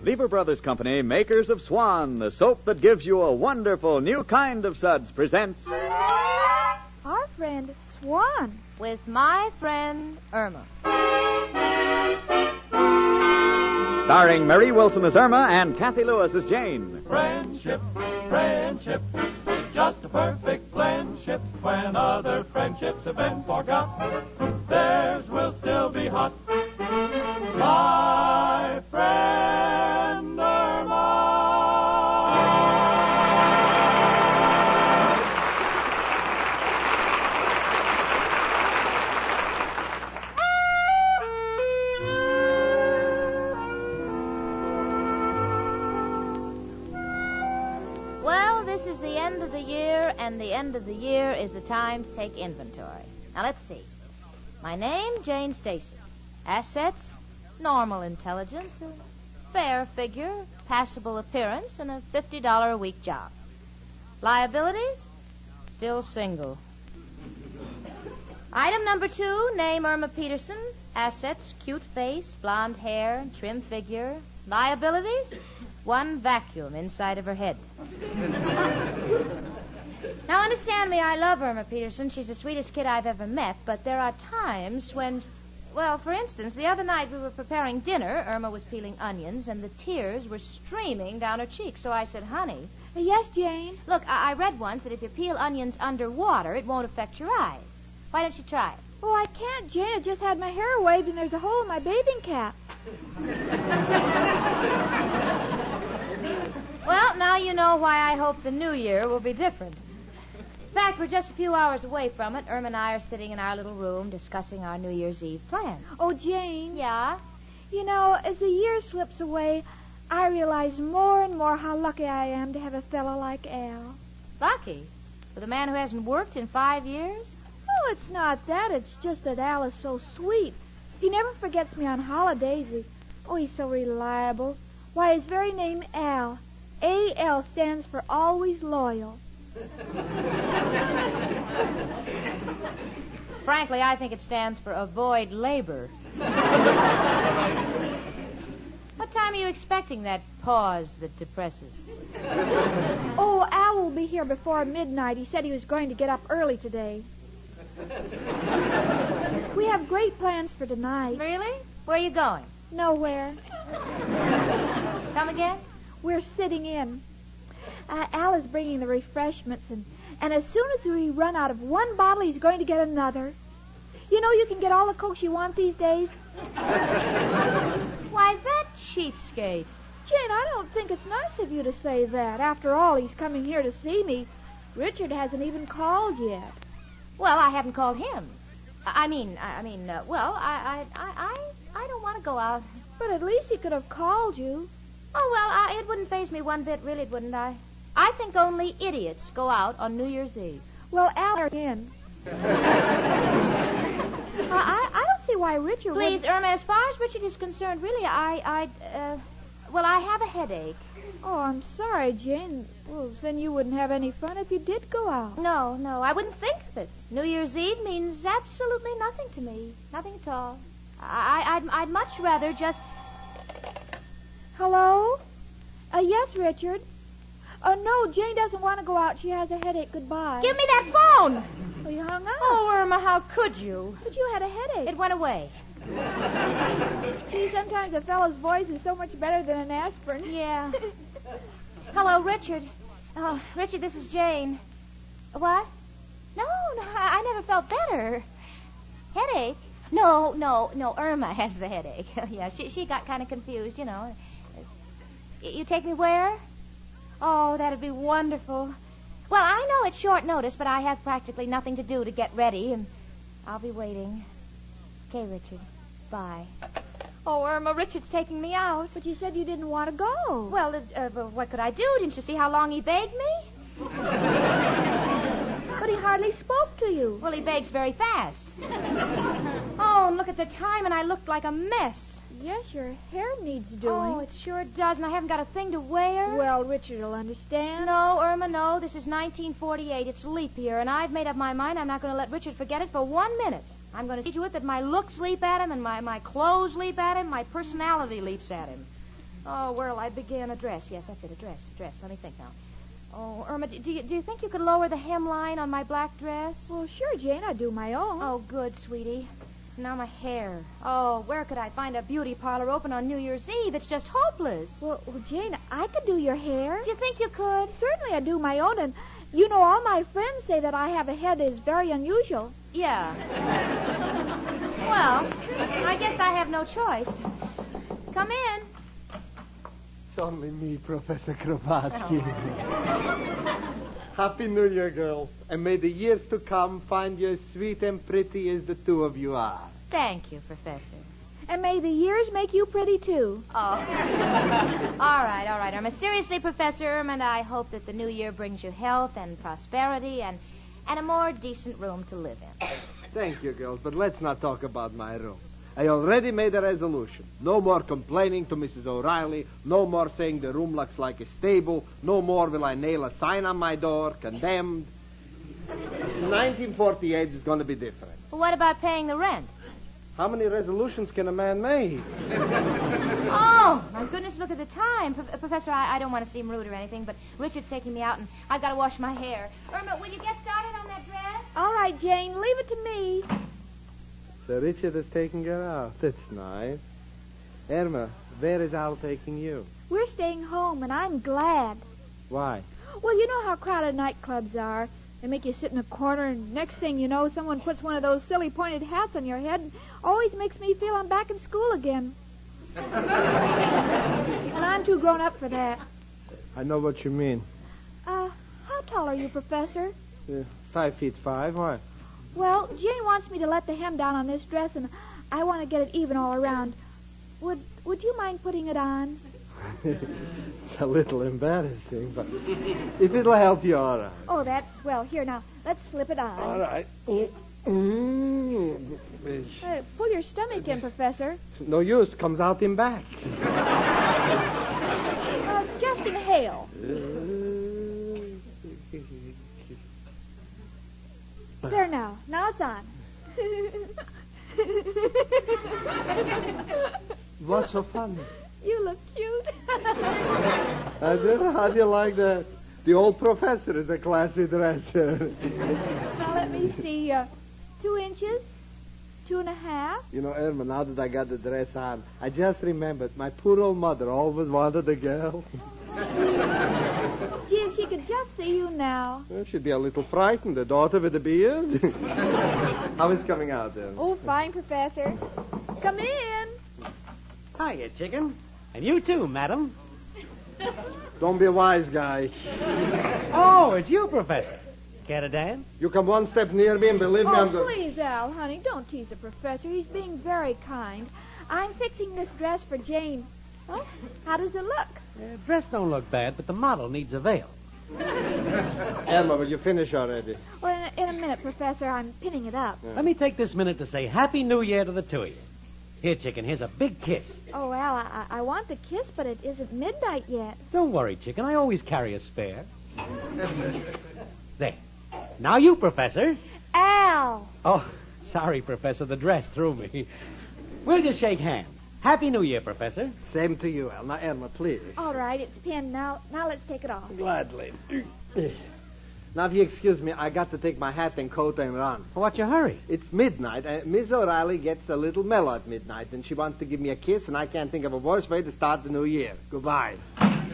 Lever Brothers Company, makers of Swan, the soap that gives you a wonderful new kind of suds, presents... Our friend Swan. With my friend Irma. Starring Mary Wilson as Irma and Cathy Lewis as Jane. Friendship, friendship, just a perfect friendship. When other friendships have been forgot, theirs will still be hot. My friend Irma. Well, this is the end of the year, and the end of the year is the time to take inventory. Now, let's see. My name, Jane Stacy. Assets, normal intelligence, a fair figure, passable appearance, and a $50 a week job. Liabilities, still single. Item number 2, name Irma Peterson. Assets, cute face, blonde hair, trim figure. Liabilities, one vacuum inside of her head. Now, understand me, I love Irma Peterson. She's the sweetest kid I've ever met, but there are times when... Well, for instance, the other night we were preparing dinner. Irma was peeling onions, and the tears were streaming down her cheeks. So I said, honey... Yes, Jane? Look, I read once that if you peel onions underwater, it won't affect your eyes. Why don't you try it? Oh, I can't, Jane. I just had my hair waved, and there's a hole in my bathing cap. Well, now you know why I hope the new year will be different. In fact, we're just a few hours away from it. Irma and I are sitting in our little room discussing our New Year's Eve plans. Oh, Jane. Yeah? You know, as the year slips away, I realize more and more how lucky I am to have a fellow like Al. Lucky? With a man who hasn't worked in 5 years? Oh, it's not that. It's just that Al is so sweet. He never forgets me on holidays. He's so reliable. Why, his very name, Al. A-L stands for always loyal. Frankly, I think it stands for avoid labor. What time are you expecting that pause that depresses? Oh, Al will be here before midnight. He said he was going to get up early today. We have great plans for tonight. Really? Where are you going? Nowhere. Come again? We're sitting in. Al is bringing the refreshments, and as soon as we run out of one bottle, he's going to get another. You know you can get all the Cokes you want these days. Why, that cheapskate. Jane, I don't think it's nice of you to say that. After all, he's coming here to see me. Richard hasn't even called yet. Well, I haven't called him. I don't want to go out. But at least he could have called you. Oh, well, it wouldn't faze me one bit, really, it wouldn't I? I think only idiots go out on New Year's Eve. Well, Al, in. I don't see why Richard Please, Irma, as far as Richard is concerned, really, I have a headache. Oh, I'm sorry, Jane. Well, then you wouldn't have any fun if you did go out. No, I wouldn't think of it. New Year's Eve means absolutely nothing to me. Nothing at all. I'd much rather just... Hello? Yes, Richard. No, Jane doesn't want to go out. She has a headache. Goodbye. Give me that phone! Well, you hung up. Oh, Irma, how could you? But you had a headache. It went away. Gee, sometimes a fellow's voice is so much better than an aspirin. Yeah. Hello, Richard. Oh, Richard, this is Jane. What? No, I never felt better. Headache? No, Irma has the headache. Yeah, she got kind of confused, you know. You take me where? Oh, that'd be wonderful. Well, I know it's short notice, but I have practically nothing to do to get ready, and I'll be waiting. Okay, Richard. Bye. Oh, Irma, Richard's taking me out. But you said you didn't want to go. Well, what could I do? Didn't you see how long he begged me? But he hardly spoke to you. Well, he begs very fast. Oh, and look at the time, and I looked like a mess. Yes, your hair needs doing. Oh, it sure does, and I haven't got a thing to wear. Well, Richard will understand. No, Irma, no. This is 1948. It's leap year, and I've made up my mind I'm not going to let Richard forget it for 1 minute. I'm going to see to it that my looks leap at him, and my clothes leap at him, my personality leaps at him. Oh, where'll I begin? A dress. Yes, that's it, a dress. Let me think now. Oh, Irma, do you think you could lower the hemline on my black dress? Well, sure, Jane. I'll do my own. Oh, good, sweetie. Now my hair. Oh, where could I find a beauty parlor open on New Year's Eve? It's just hopeless. Well, Jane, I could do your hair. Do you think you could? Certainly, I do my own, and you know all my friends say that I have a head that is very unusual. Yeah. Well, I guess I have no choice. Come in. It's only me, Professor Kravatsky. Happy New Year, girls. And may the years to come find you as sweet and pretty as the two of you are. Thank you, Professor. And may the years make you pretty, too. Oh. All right, Irma. Seriously, Professor Irma, and I hope that the new year brings you health and prosperity and a more decent room to live in. Thank you, girls, but let's not talk about my room. I already made a resolution. No more complaining to Mrs. O'Reilly. No more saying the room looks like a stable. No more will I nail a sign on my door, condemned. 1948 is going to be different. Well, what about paying the rent? How many resolutions can a man make? Oh, my goodness, look at the time. Professor, I don't want to seem rude or anything, but Richard's taking me out, and I've got to wash my hair. Irma, will you get started on that dress? All right, Jane, leave it to me. So Richard is taking her out. That's nice. Irma, where is Al taking you? We're staying home, and I'm glad. Why? Well, you know how crowded nightclubs are. They make you sit in a corner, and next thing you know, someone puts one of those silly pointed hats on your head, and always makes me feel I'm back in school again. And I'm too grown up for that. I know what you mean. How tall are you, Professor? 5'5". Why? Well, Jane wants me to let the hem down on this dress, and I want to get it even all around. Would you mind putting it on? It's a little embarrassing, but if it'll help you, all right. Oh, that's swell. Here, now, let's slip it on. All right. Pull your stomach in, Professor. No use. Comes out in back. Just inhale. There now. Now it's on. What's so funny? You look cute. I do? How do you like that? The old professor is a classy dresser. Now let me see. 2 inches? 2.5? You know, Irma, now that I got the dress on, I just remembered my poor old mother always wanted a girl. Gee, if she could just see you now. Well, she'd be a little frightened, a daughter with a beard. How is it coming out, then? Oh, fine, Professor. Come in. Hiya, chicken. And you too, madam. Don't be a wise guy. Oh, it's you, Professor. Care to dance? You come one step near me and believe me, I'm Oh, please, Al, honey, don't tease the Professor. He's being very kind. I'm fixing this dress for Jane. Oh, how does it look? Dress don't look bad, but the model needs a veil. Irma, will you finish already? Well, in a minute, Professor. I'm pinning it up. Let me take this minute to say Happy New Year to the two of you. Here, chicken, here's a big kiss. Oh, Al, I want the kiss, but it isn't midnight yet. Don't worry, chicken. I always carry a spare. There. Now you, Professor. Al! Oh, sorry, Professor. The dress threw me. We'll just shake hands. Happy New Year, Professor. Same to you, Al. Now, Irma, please. All right, it's pinned. Now let's take it off. Gladly. Now, if you excuse me, I got to take my hat and coat and run. What's your hurry? It's midnight, and Miss O'Reilly gets a little mellow at midnight, and she wants to give me a kiss, and I can't think of a worse way to start the new year. Goodbye. Irma?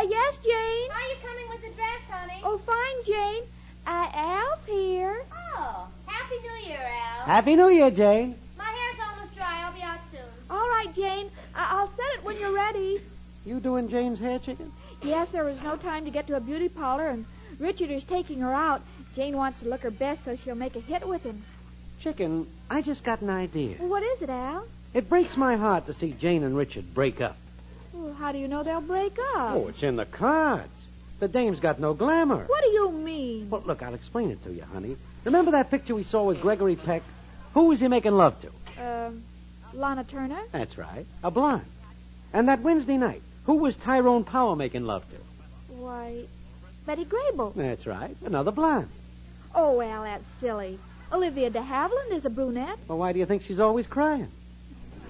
Yes, Jane? Are you coming with the dress, honey? Oh, fine, Jane. Al's here. Oh, Happy New Year, Al. Happy New Year, Jane. My hair's almost dry. I'll be out soon. All right, Jane. I'll set it when you're ready. You doing Jane's hair, chicken? Yes, there was no time to get to a beauty parlor, and Richard is taking her out. Jane wants to look her best so she'll make a hit with him. Chicken, I just got an idea. Well, what is it, Al? It breaks my heart to see Jane and Richard break up. Well, how do you know they'll break up? Oh, it's in the cards. The dame's got no glamour. What do you mean? Well, look, I'll explain it to you, honey. Remember that picture we saw with Gregory Peck? Who was he making love to? Lana Turner? That's right, a blonde. And that Wednesday night, who was Tyrone Power making love to? Why, Betty Grable. That's right, another blonde. Oh, Al, that's silly. Olivia de Havilland is a brunette. Well, why do you think she's always crying?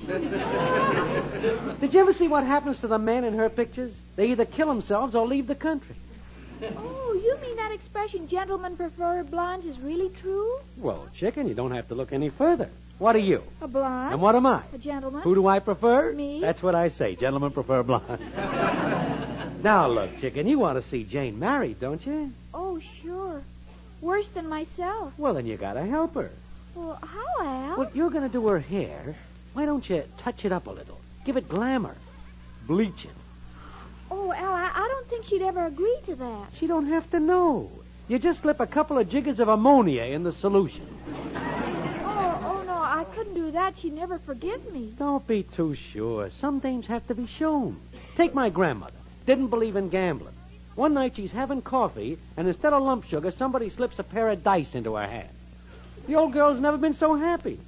Did you ever see what happens to the men in her pictures? They either kill themselves or leave the country. Oh, you mean that expression, gentlemen prefer blondes, is really true? Well, chicken, you don't have to look any further. What are you? A blonde. And what am I? A gentleman. Who do I prefer? Me. That's what I say. Gentlemen prefer blonde. Now, look, chicken, you want to see Jane married, don't you? Oh, sure. Worse than myself. Well, then you got to help her. Well, how, Al? Well, you're going to do her hair. Why don't you touch it up a little? Give it glamour. Bleach it. Oh, Al, I don't think she'd ever agree to that. She don't have to know. You just slip a couple of jiggers of ammonia in the solution. Oh, no, I couldn't do that. She'd never forgive me. Don't be too sure. Some dames have to be shown. Take my grandmother. Didn't believe in gambling. One night she's having coffee, and instead of lump sugar, somebody slips a pair of dice into her hand. The old girl's never been so happy.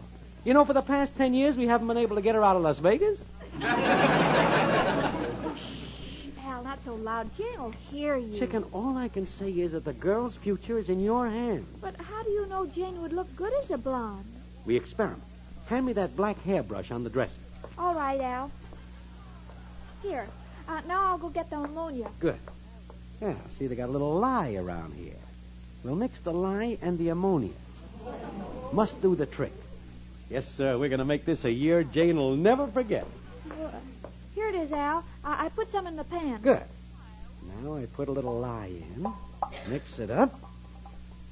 You know, for the past 10 years, we haven't been able to get her out of Las Vegas. Al, not so loud. Jane will hear you. Chicken, all I can say is that the girl's future is in your hands. But how do you know Jane would look good as a blonde? We experiment. Hand me that black hairbrush on the dresser. All right, Al. Here. Now I'll go get the ammonia. Good. Yeah, see, they got a little lye around here. We'll mix the lye and the ammonia. Must do the trick. Yes, sir, we're going to make this a year Jane will never forget. Here it is, Al. I put some in the pan. Good. Now I put a little lye in. Mix it up.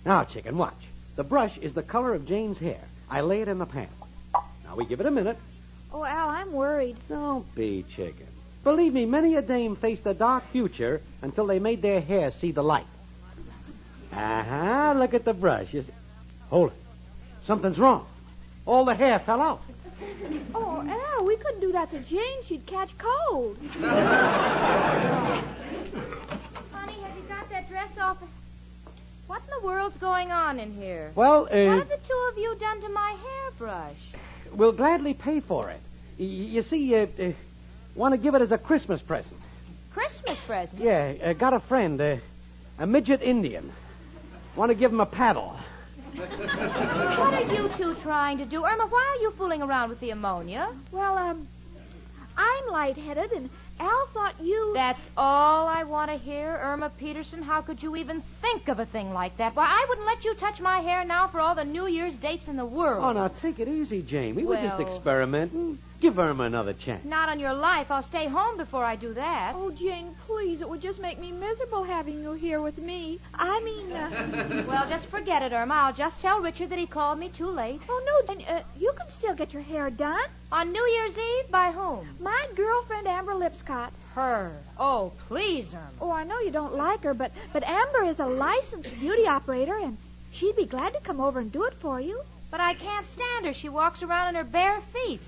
Now, chicken, watch. The brush is the color of Jane's hair. I lay it in the pan. Now we give it a minute. Oh, Al, I'm worried. Don't be, chicken. Believe me, many a dame faced a dark future until they made their hair see the light. Look at the brush. Hold it. Something's wrong. All the hair fell out. Oh, Al, we couldn't do that to Jane. She'd catch cold. Honey, have you got that dress off? What in the world's going on in here? Well, What have the two of you done to my hairbrush? we'll gladly pay for it. You see, want to give it as a Christmas present. Christmas present? Yeah, got a friend, a midget Indian. Want to give him a paddle. What are you two trying to do? Irma, why are you fooling around with the ammonia? Well, I'm lightheaded, and Al thought you... That's all I want to hear, Irma Peterson. How could you even think of a thing like that? Why, I wouldn't let you touch my hair now for all the New Year's dates in the world. Oh, now, take it easy, Jane. We were just Well- experimenting. Give Irma another chance. Not on your life. I'll stay home before I do that. Oh, Jane, please. It would just make me miserable having you here with me. I mean... Well, just forget it, Irma. I'll just tell Richard that he called me too late. Oh, no, Jane. You can still get your hair done. On New Year's Eve? By whom? My girlfriend, Amber Lipscott. Her. Oh, please, Irma. Oh, I know you don't like her, but Amber is a licensed beauty operator, and she'd be glad to come over and do it for you. But I can't stand her. She walks around in her bare feet.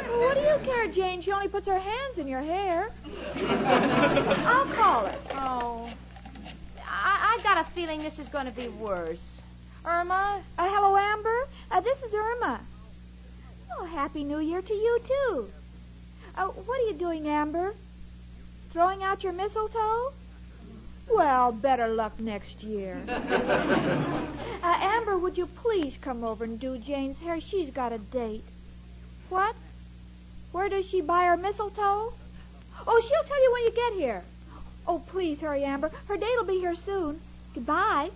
Well, what do you care, Jane? She only puts her hands in your hair. I'll call it. Oh. I've got a feeling this is going to be worse. Irma? Hello, Amber. This is Irma. Oh, Happy New Year to you, too. What are you doing, Amber? Throwing out your mistletoe? Well, better luck next year. Amber, would you please come over and do Jane's hair? She's got a date. What? Where does she buy her mistletoe? Oh, she'll tell you when you get here. Oh, please hurry, Amber. Her date will be here soon. Goodbye.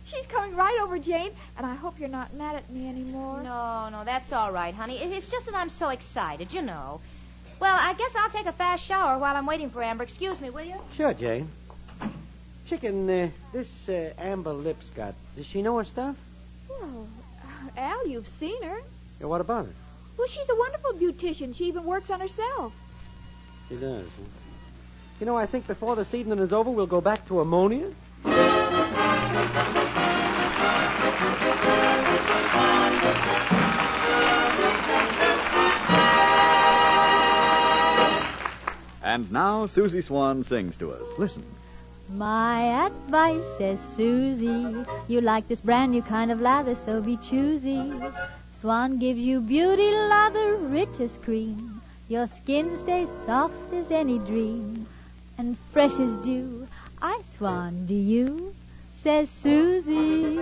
She's coming right over, Jane, and I hope you're not mad at me anymore. No, that's all right, honey. It's just that I'm so excited, you know. Well, I guess I'll take a fast shower while I'm waiting for Amber. Excuse me, will you? Sure, Jane. Chicken, this Amber Lipscott, does she know her stuff? Well, Al, you've seen her. Yeah, what about her? Well, she's a wonderful beautician. She even works on herself. She does, huh? You know, I think before this evening is over, we'll go back to ammonia. And now Susie Swan sings to us. Listen. My advice, says Susie, you like this brand new kind of lather, so be choosy. Swan gives you beauty lather, rich as cream. Your skin stays soft as any dream, and fresh as dew. I Swan, do you? says Susie.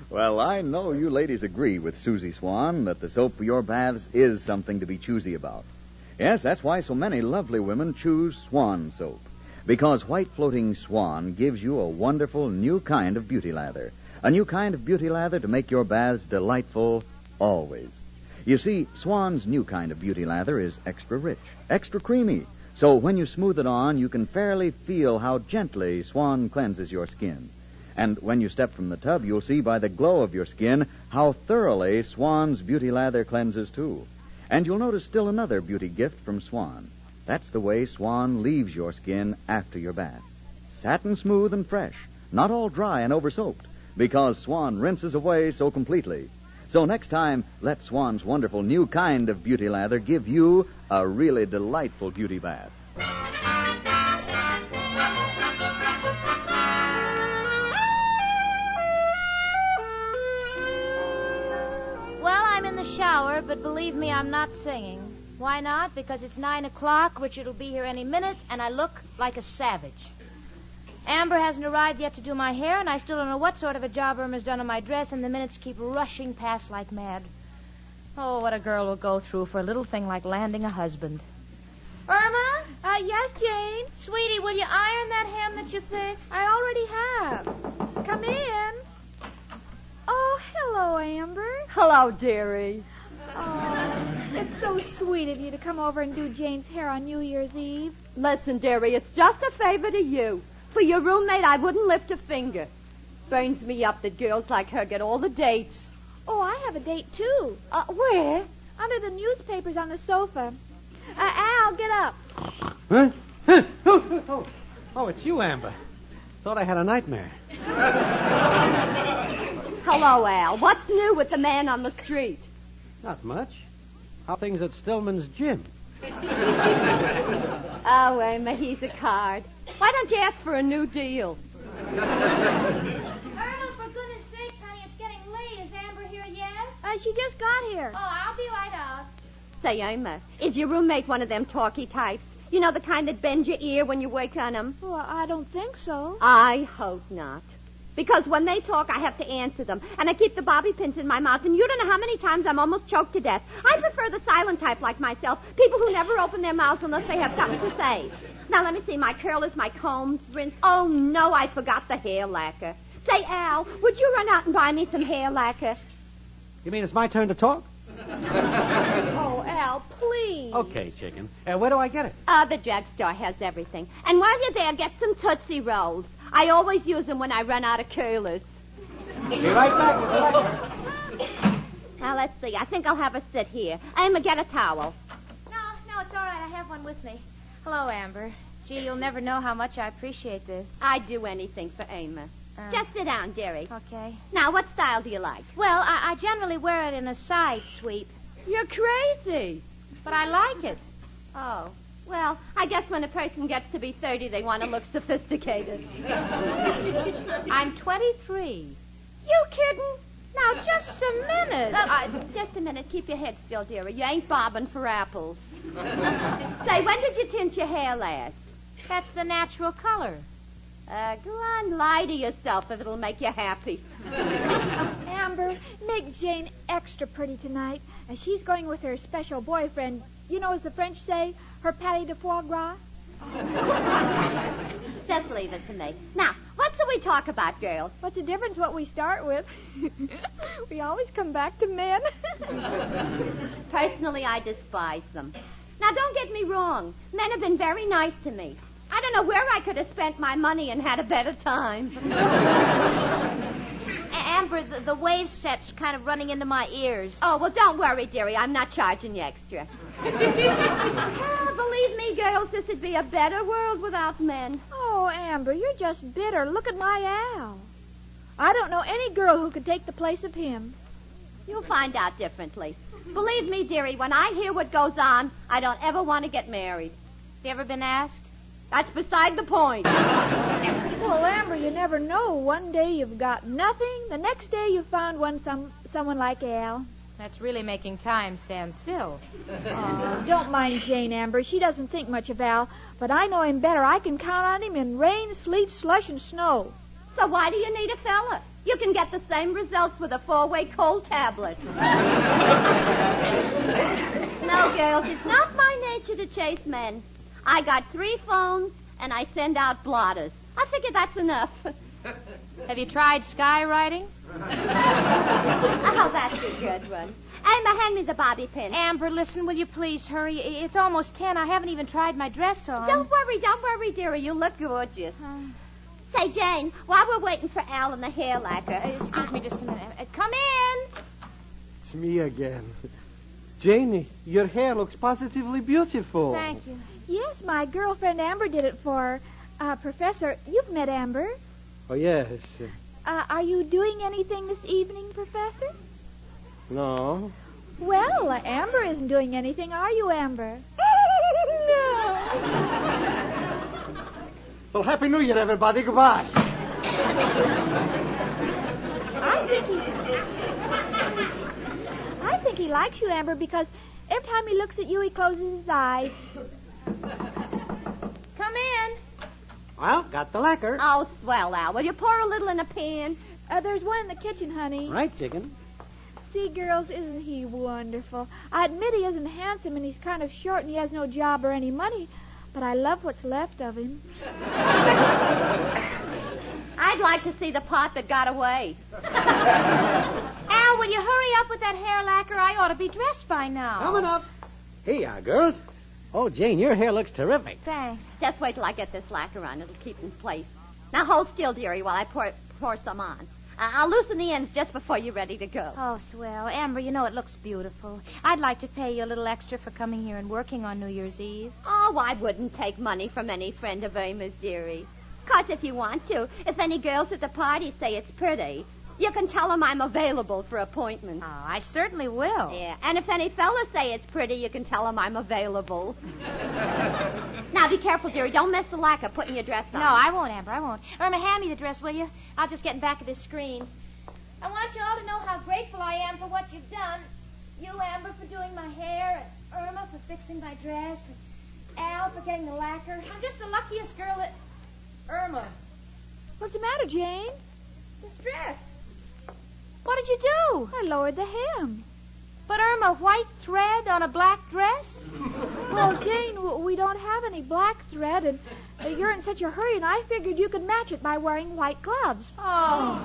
Well, I know you ladies agree with Susie Swan that the soap for your baths is something to be choosy about. Yes, that's why so many lovely women choose Swan soap. Because white floating Swan gives you a wonderful new kind of beauty lather. A new kind of beauty lather to make your baths delightful always. You see, Swan's new kind of beauty lather is extra rich, extra creamy. So when you smooth it on, you can fairly feel how gently Swan cleanses your skin. And when you step from the tub, you'll see by the glow of your skin how thoroughly Swan's beauty lather cleanses, too. And you'll notice still another beauty gift from Swan. That's the way Swan leaves your skin after your bath. Satin smooth and fresh, not all dry and over-soaped, because Swan rinses away so completely. So next time, let Swan's wonderful new kind of beauty lather give you a really delightful beauty bath. Well, I'm in the shower, but believe me, I'm not singing. Why not? Because it's 9 o'clock, Richard will be here any minute, and I look like a savage. Amber hasn't arrived yet to do my hair, and I still don't know what sort of a job Irma's done on my dress, and the minutes keep rushing past like mad. Oh, what a girl will go through for a little thing like landing a husband. Irma? Yes, Jane? Sweetie, will you iron that hem that you fixed? I already have. Come in. Oh, hello, Amber. Hello, dearie. Oh, it's so sweet of you to come over and do Jane's hair on New Year's Eve. Listen, dearie, it's just a favor to you. For your roommate, I wouldn't lift a finger. Burns me up that girls like her get all the dates. Oh, I have a date, too. Where? Under the newspapers on the sofa. Al, get up. Huh? Oh, it's you, Amber. Thought I had a nightmare. Hello, Al. What's new with the man on the street? Not much. How things at Stillman's gym? Oh, Irma, he's a card. Why don't you ask for a new deal? Irma, for goodness sakes, honey, it's getting late. Is Amber here yet? She just got here. Oh, I'll be right out. Say, Irma, is your roommate one of them talky types? You know, the kind that bends your ear when you work on them? Well, I don't think so. I hope not. Because when they talk, I have to answer them. And I keep the bobby pins in my mouth. And you don't know how many times I'm almost choked to death. I prefer the silent type like myself. People who never open their mouths unless they have something to say. Now, let me see. My curlers, my combs, rinse. Oh, no, I forgot the hair lacquer. Say, Al, would you run out and buy me some hair lacquer? You mean it's my turn to talk? Oh, Al, please. Okay, chicken. Where do I get it? The drugstore has everything. And while you're there, get some Tootsie Rolls. I always use them when I run out of curlers. Be right back. Now, let's see. I think I'll have her sit here. Emma, get a towel. No, it's all right. I have one with me. Hello, Amber. Gee, you'll never know how much I appreciate this. I'd do anything for Emma. Just sit down, dearie. Okay. Now, what style do you like? Well, I generally wear it in a side sweep, You're crazy. but I like it. Oh. Well, I guess when a person gets to be 30, they want to look sophisticated. I'm 23. You kidding? Now, just a minute. Just a minute. Keep your head still, dearie. You ain't bobbing for apples. Say, when did you tint your hair last? That's the natural color. Go on, lie to yourself if it'll make you happy. Amber, make Jane extra pretty tonight. She's going with her special boyfriend. You know, as the French say, her pâté de foie gras. Just leave it to me. Now, what shall we talk about, girls? What's the difference what we start with? We always come back to men. Personally, I despise them. Now, don't get me wrong. Men have been very nice to me. I don't know where I could have spent my money and had a better time. Amber, the wave set's kind of running into my ears. Oh, well, don't worry, dearie. I'm not charging you extra. Believe me, girls, this would be a better world without men. Oh, Amber, you're just bitter. Look at my Al. I don't know any girl who could take the place of him. You'll find out differently. Believe me, dearie, when I hear what goes on, I don't ever want to get married. You ever been asked? That's beside the point. Well, Amber, you never know. One day you've got nothing. The next day you found someone like Al. That's really making time stand still. Oh, don't mind Jane, Amber. She doesn't think much of Al, but I know him better. I can count on him in rain, sleet, slush, and snow. So why do you need a fella? You can get the same results with a 4-way cold tablet. No, girls, it's not my nature to chase men. I got 3 phones, and I send out blotters. I figure that's enough. Have you tried skywriting? Oh, that's a good one. Irma, hand me the bobby pin. Amber, listen, will you please hurry? It's almost 10. I haven't even tried my dress on. Don't worry, dearie. You look gorgeous. Say, Jane, while we're waiting for Al and the hair lacquer... excuse me just a minute. Come in. It's me again. Janie, your hair looks positively beautiful. Thank you. Yes, my girlfriend Amber did it for her. Professor, you've met Amber. Oh, yes. Are you doing anything this evening, Professor? No. Well, Amber isn't doing anything, are you, Amber? No. Well, Happy New Year, everybody. Goodbye. I think he likes you, Amber, because every time he looks at you, he closes his eyes. Come in. Well, got the lacquer. Oh, swell, Al. Will you pour a little in a pan? There's one in the kitchen, honey. Right, chicken. See, girls, isn't he wonderful? I admit he isn't handsome and he's kind of short and he has no job or any money, but I love what's left of him. I'd like to see the part that got away. Al, will you hurry up with that hair lacquer? I ought to be dressed by now. Coming up. Here you are, girls. Oh, Jane, your hair looks terrific. Thanks. Just wait till I get this lacquer on. It'll keep in place. Now hold still, dearie, while I pour some on. I'll loosen the ends just before you're ready to go. Oh, swell. Amber, you know it looks beautiful. I'd like to pay you a little extra for coming here and working on New Year's Eve. Oh, I wouldn't take money from any friend of Irma's, dearie. 'Cause if you want to, if any girls at the party say it's pretty, you can tell them I'm available for appointments. Oh, I certainly will. Yeah, and if any fellas say it's pretty, you can tell them I'm available. Now, be careful, dearie. Don't mess the lacquer putting your dress on. No, I won't, Amber. I won't. Irma, hand me the dress, will you? I'll just get in back of this screen. I want you all to know how grateful I am for what you've done. You, Amber, for doing my hair, and Irma for fixing my dress, and Al for getting the lacquer. I'm just the luckiest girl that... Irma. What's the matter, Jane? This dress. What did you do? I lowered the hem. But, Irma, white thread on a black dress? Well, Jane, we don't have any black thread, and you're in such a hurry, and I figured you could match it by wearing white gloves. Oh.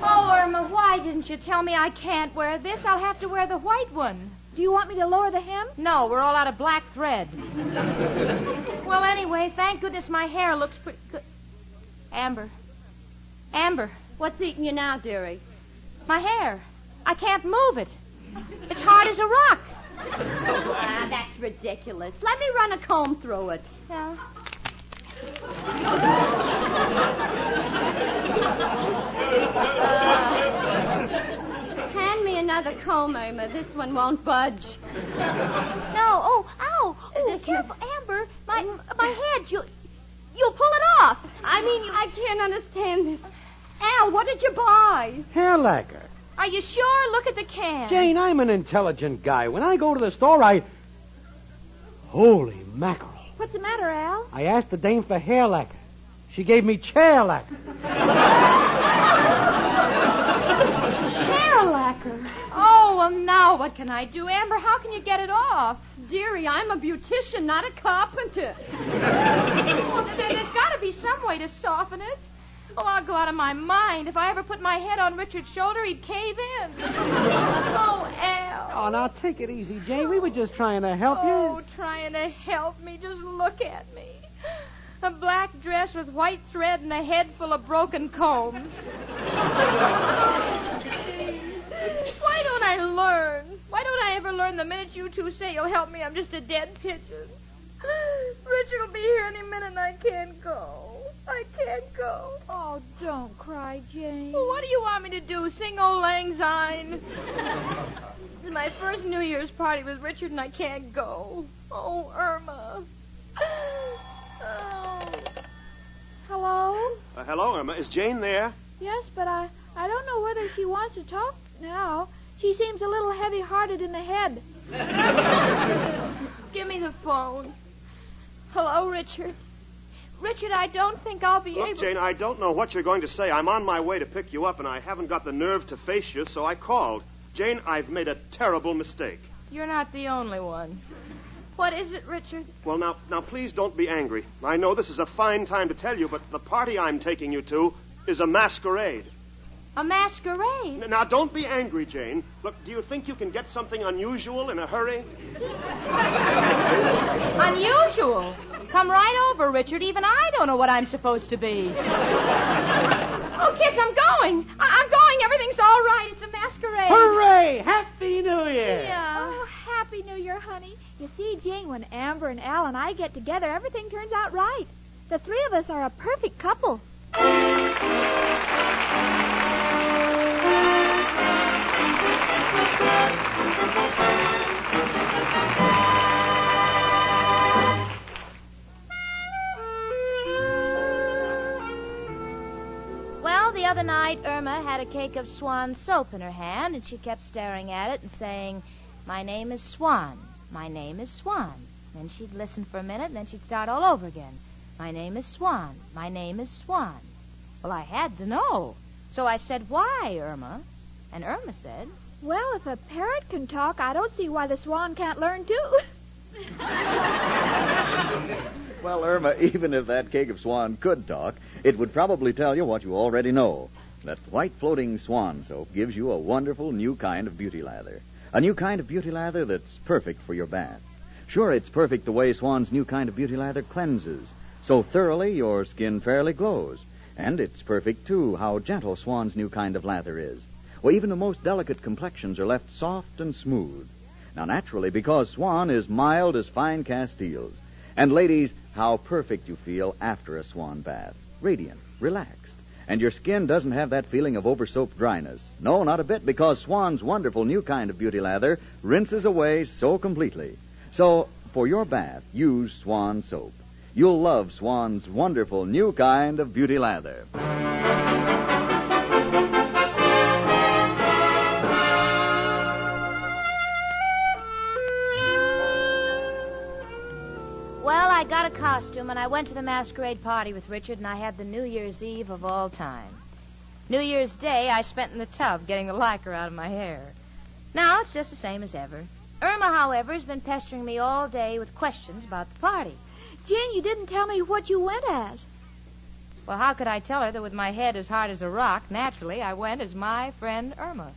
Oh, Irma, why didn't you tell me I can't wear this? I'll have to wear the white one. Do you want me to lower the hem? No, we're all out of black thread. Well, anyway, thank goodness my hair looks pretty good. Amber. What's eating you now, dearie? My hair. I can't move it. It's hard as a rock. Ah, that's ridiculous. Let me run a comb through it. Yeah. Hand me another comb, Irma. This one won't budge. No. Oh, ow. Oh, careful, Amber. My head. You'll pull it off. I can't understand this. Al, what did you buy? Hair lacquer. Are you sure? Look at the can. Jane, I'm an intelligent guy. When I go to the store, Holy mackerel. What's the matter, Al? I asked the dame for hair lacquer. She gave me chair lacquer. Chair lacquer? Oh, well, now what can I do? Amber, how can you get it off? Dearie, I'm a beautician, not a carpenter. There's got to be some way to soften it. Oh, I'll go out of my mind. If I ever put my head on Richard's shoulder, he'd cave in. Oh, Al. Oh, now take it easy, Jane. We were just trying to help you. Oh, trying to help me. Just look at me. A black dress with white thread and a head full of broken combs. Why don't I learn? Why don't I ever learn the minute you two say you'll help me? I'm just a dead pigeon. Richard will be here any minute and I can't go. I can't go. Oh, don't cry, Jane. Well, what do you want me to do? Sing Old Lang Syne? This is my first New Year's party with Richard and I can't go. Oh, Irma. Oh. Hello? Hello, Irma. Is Jane there? Yes, but I don't know whether she wants to talk now. She seems a little heavy-hearted in the head. Give me the phone. Hello, Richard. Richard, I don't think I'll be able... Look, Jane, I don't know what you're going to say. I'm on my way to pick you up, and I haven't got the nerve to face you, so I called. Jane, I've made a terrible mistake. You're not the only one. What is it, Richard? Well, now, please don't be angry. I know this is a fine time to tell you, but the party I'm taking you to is a masquerade. A masquerade? Now, don't be angry, Jane. Look, do you think you can get something unusual in a hurry? Unusual? Come right over, Richard. Even I don't know what I'm supposed to be. Oh, kids, I'm going. I'm going. Everything's all right. It's a masquerade. Hooray! Happy New Year! Yeah. Oh, Happy New Year, honey. You see, Jane, when Amber and Al and I get together, everything turns out right. The three of us are a perfect couple. The other night, Irma had a cake of Swan soap in her hand, and she kept staring at it and saying, "My name is Swan. My name is Swan." Then she'd listen for a minute, and then she'd start all over again. "My name is Swan. My name is Swan." Well, I had to know. So I said, "Why, Irma?" And Irma said, "Well, if a parrot can talk, I don't see why the swan can't learn, too." Well, Irma, even if that cake of swan could talk, it would probably tell you what you already know. That white floating swan soap gives you a wonderful new kind of beauty lather. A new kind of beauty lather that's perfect for your bath. Sure, it's perfect the way Swan's new kind of beauty lather cleanses. So thoroughly your skin fairly glows. And it's perfect, too, how gentle Swan's new kind of lather is. Well, even the most delicate complexions are left soft and smooth. Now, naturally, because Swan is mild as fine Castiles. And ladies, how perfect you feel after a Swan bath. Radiant, relaxed. And your skin doesn't have that feeling of over-soaped dryness. No, not a bit, because Swan's wonderful new kind of beauty lather rinses away so completely. So, for your bath, use Swan soap. You'll love Swan's wonderful new kind of beauty lather. "Well, I got a costume, and I went to the masquerade party with Richard, and I had the New Year's Eve of all time. New Year's Day, I spent in the tub getting the lacquer out of my hair. Now, it's just the same as ever. Irma, however, has been pestering me all day with questions about the party. Jane, you didn't tell me what you went as. Well, how could I tell her that with my head as hard as a rock, naturally, I went as my friend Irma?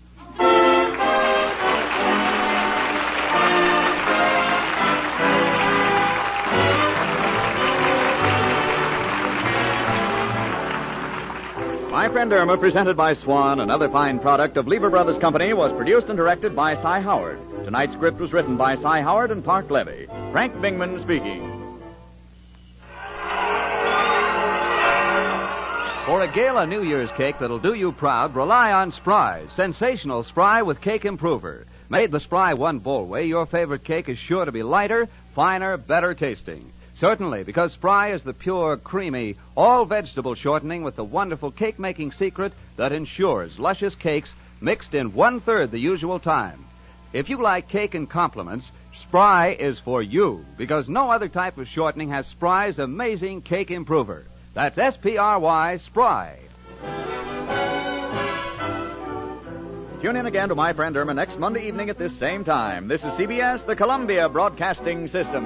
My Friend Irma, presented by Swan, another fine product of Lever Brothers Company, was produced and directed by Cy Howard. Tonight's script was written by Cy Howard and Park Levy. Frank Bingman speaking. For a gala New Year's cake that'll do you proud, rely on Spry. Sensational Spry with Cake Improver. Made the Spry one bowl way, your favorite cake is sure to be lighter, finer, better tasting. Certainly, because Spry is the pure, creamy, all-vegetable shortening with the wonderful cake-making secret that ensures luscious cakes mixed in 1/3 the usual time. If you like cake in compliments, Spry is for you, because no other type of shortening has Spry's amazing Cake Improver. That's S-P-R-Y, Spry. Tune in again to My Friend Irma next Monday evening at this same time. This is CBS, the Columbia Broadcasting System.